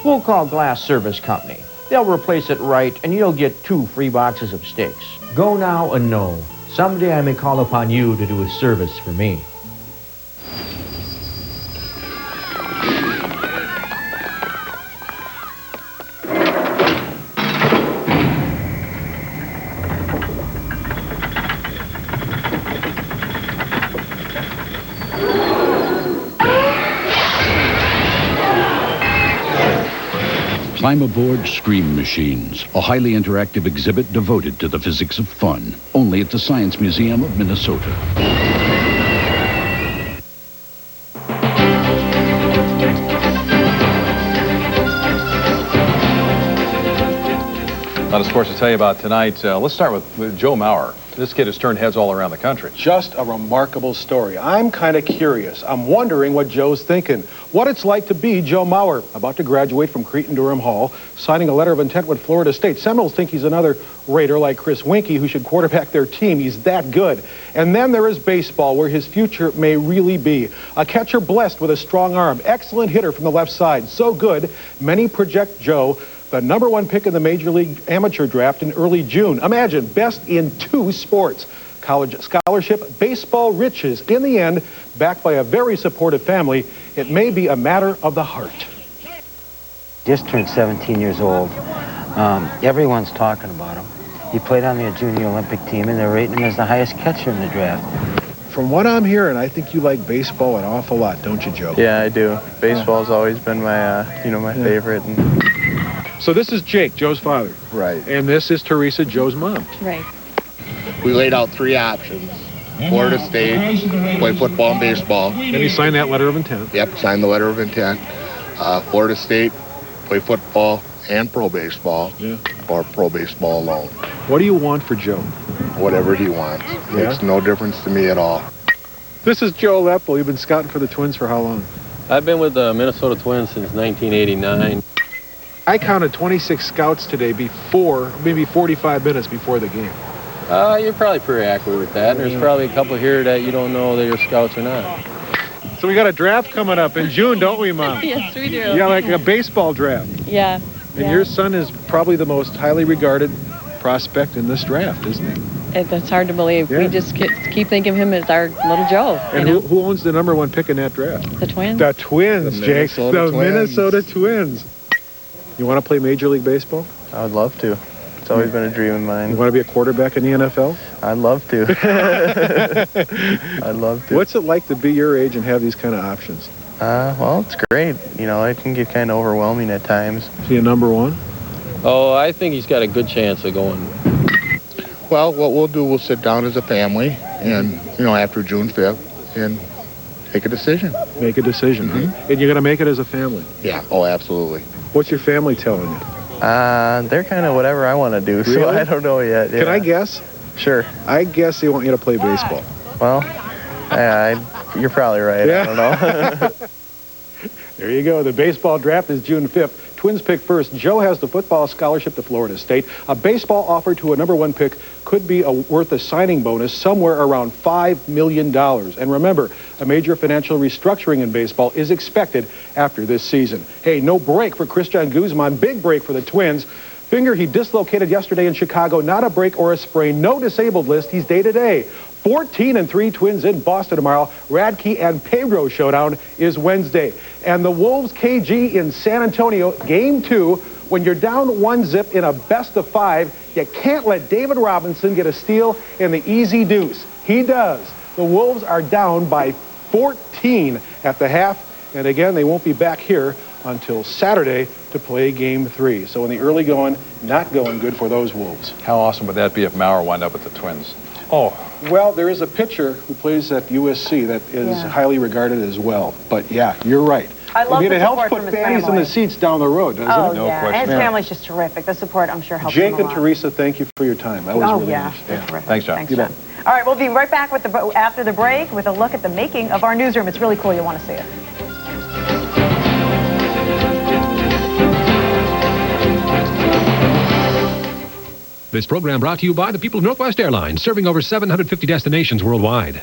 We'll call Glass Service Company. They'll replace it right, and you'll get 2 free boxes of steaks. Go now and know. Someday I may call upon you to do a service for me. Climb aboard Scream Machines, a highly interactive exhibit devoted to the physics of fun, only at the Science Museum of Minnesota. A lot of sports to tell you about tonight. Let's start with Joe Mauer. This kid has turned heads all around the country. Just a remarkable story. I'm kind of curious. I'm wondering what Joe's thinking. What it's like to be Joe Mauer, about to graduate from Cretin-Durham Hall, signing a letter of intent with Florida State. Seminoles think he's another Raider like Chris Winkie, who should quarterback their team. He's that good. And then there is baseball, where his future may really be. A catcher blessed with a strong arm. Excellent hitter from the left side. So good, many project Joe the #1 pick in the Major League Amateur Draft in early June. Imagine, best in 2 sports. College scholarship, baseball riches. In the end, backed by a very supportive family, it may be a matter of the heart. Just turned 17 years old. Everyone's talking about him. He played on their junior Olympic team, and they're rating him as the highest catcher in the draft. From what I'm hearing, I think you like baseball an awful lot, don't you, Joe? Yeah, I do. Baseball's always been my, my favorite. And so this is Jake, Joe's father. Right. And this is Teresa, Joe's mom. Right. We laid out 3 options. Florida State, play football and baseball. And you signed that letter of intent. Yep, signed the letter of intent. Florida State, play football and pro baseball, or pro baseball alone. What do you want for Joe? Whatever he wants. Makes no difference to me at all. This is Joe Lepple. You've been scouting for the Twins for how long? I've been with the Minnesota Twins since 1989. I counted 26 scouts today before, maybe 45 minutes before the game. You're probably pretty accurate with that. There's probably a couple here that you don't know that you're scouts or not. So we got a draft coming up in June, don't we, Mom? Yes, we do. Yeah, like a baseball draft. Yeah. And your son is probably the most highly regarded prospect in this draft, isn't he? That's hard to believe. Yeah. We just keep thinking of him as our little Joe. And who owns the #1 pick in that draft? The Twins. The Twins, Jake. The Minnesota Twins. You want to play Major League Baseball? I would love to. It's always been a dream of mine. You want to be a quarterback in the NFL? I'd love to. I'd love to. What's it like to be your age and have these kind of options? Well, it's great. It can get kind of overwhelming at times. Is he a #1? Oh, I think he's got a good chance of going. Well, what we'll do, we'll sit down as a family and, after June 5th and make a decision. Make a decision, huh? And you're going to make it as a family? Yeah, oh, absolutely. What's your family telling you? They're kind of whatever I want to do, Really? so I don't know yet. Yeah. Can I guess? Sure. I guess they want you to play baseball. Well, you're probably right. Yeah. I don't know. There you go. The baseball draft is June 5th. Twins pick first. Joe has the football scholarship to Florida State. A baseball offer to a #1 pick could be worth a signing bonus somewhere around $5 million. And remember, a major financial restructuring in baseball is expected after this season. Hey, no break for Christian Guzman. Big break for the Twins. Finger he dislocated yesterday in Chicago. Not a break or a sprain. No disabled list. He's day-to-day. 14-3 Twins in Boston tomorrow. Radke and Pedro showdown is Wednesday. And the Wolves KG in San Antonio, game 2. When you're down 1-0 in a best-of-5, you can't let David Robinson get a steal in the easy deuce. He does. The Wolves are down by 14 at the half. And again, they won't be back here until Saturday to play game 3. So in the early going, not going good for those Wolves. How awesome would that be if Mauer wound up with the Twins? Oh, well, there is a pitcher who plays at USC that is highly regarded as well. But yeah, you're right. I love it the helps support put from his fannies in family. the seats down the road, doesn't Oh, it? yeah. And his family's just terrific. The support, I'm sure, helps him Jake a and lot. Teresa, thank you for your time. That was really nice. They're terrific. Thanks, John. Thanks, John. All right, we'll be right back with after the break with a look at the making of our newsroom. It's really cool. You'll want to see it. This program brought to you by the people of Northwest Airlines, serving over 750 destinations worldwide.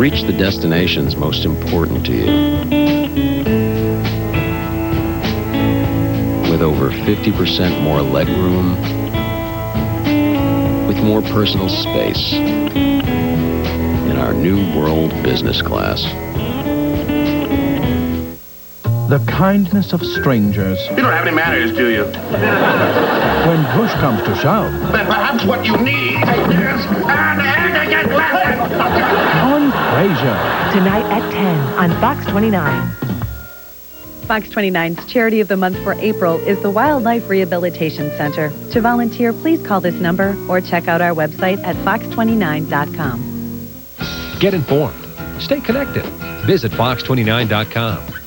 Reach the destinations most important to you. With over 50% more legroom, with more personal space in our new world business class. The kindness of strangers. You don't have any manners, do you? When push comes to shove. Then perhaps what you need is an egg to get left. On Frasier. Tonight at 10 on Fox 29. Fox 29's Charity of the Month for April is the Wildlife Rehabilitation Center. To volunteer, please call this number or check out our website at fox29.com. Get informed. Stay connected. Visit fox29.com.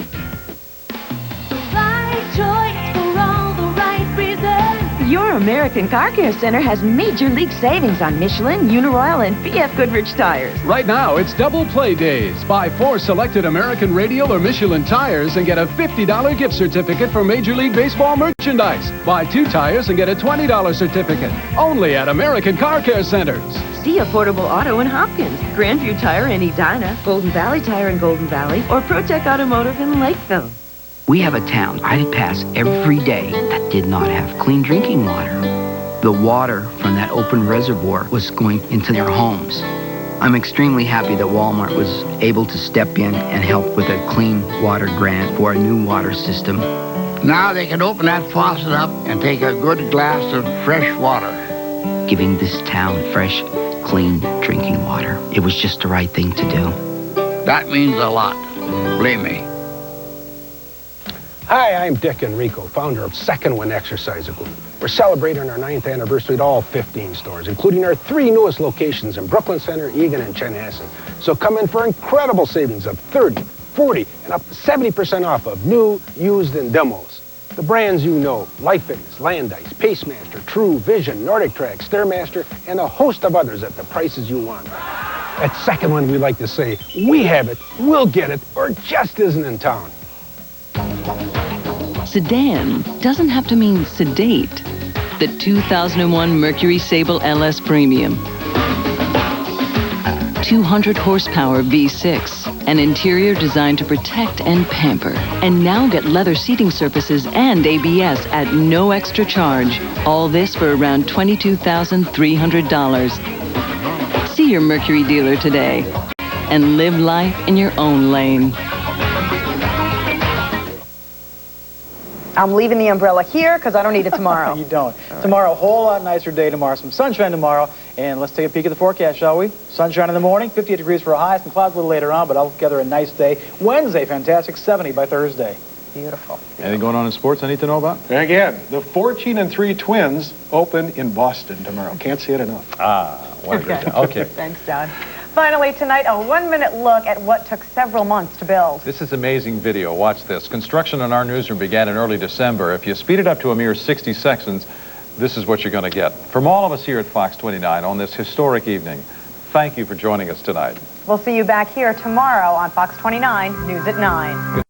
Your American Car Care Center has major league savings on Michelin, Uniroyal, and BF Goodrich tires. Right now, it's double play days. Buy 4 selected American Radial or Michelin tires and get a $50 gift certificate for Major League Baseball merchandise. Buy 2 tires and get a $20 certificate. Only at American Car Care Centers. See Affordable Auto in Hopkins, Grandview Tire in Edina, Golden Valley Tire in Golden Valley, or ProTech Automotive in Lakeville. We have a town I'd pass every day that did not have clean drinking water. The water from that open reservoir was going into their homes. I'm extremely happy that Walmart was able to step in and help with a clean water grant for a new water system. Now they can open that faucet up and take a good glass of fresh water. Giving this town fresh, clean drinking water. It was just the right thing to do. That means a lot, believe me. Hi, I'm Dick Enrico, founder of Second Wind Exercise Equipment. We're celebrating our 9th anniversary at all 15 stores, including our 3 newest locations in Brooklyn Center, Eagan, and Chanhassen. So come in for incredible savings of 30, 40, and up to 70% off of new, used, and demos. The brands you know, Life Fitness, Landice, Pacemaster, True, Vision, Nordic Track, Stairmaster, and a host of others at the prices you want. At Second Wind, we like to say, we have it, we'll get it, or it just isn't in town. Sedan doesn't have to mean sedate. The 2001 Mercury Sable LS Premium. 200 horsepower V6. An interior designed to protect and pamper. And now get leather seating surfaces and ABS at no extra charge. All this for around $22,300. See your Mercury dealer today and live life in your own lane. I'm leaving the umbrella here because I don't need it tomorrow. You don't. Tomorrow, a whole lot nicer day tomorrow. Some sunshine tomorrow. And let's take a peek at the forecast, shall we? Sunshine in the morning, 58 degrees for a high. Some clouds a little later on, but altogether a nice day. Wednesday, fantastic, 70 by Thursday. Beautiful. Anything going on in sports I need to know about? Again, the 14-3 Twins open in Boston tomorrow. Can't say it enough. What a great time. Okay. Thanks, John. Finally, tonight, a 1-minute look at what took several months to build. This is amazing video. Watch this. Construction in our newsroom began in early December. If you speed it up to a mere 60 seconds, this is what you're going to get. From all of us here at Fox 29 on this historic evening, thank you for joining us tonight. We'll see you back here tomorrow on Fox 29 News at 9.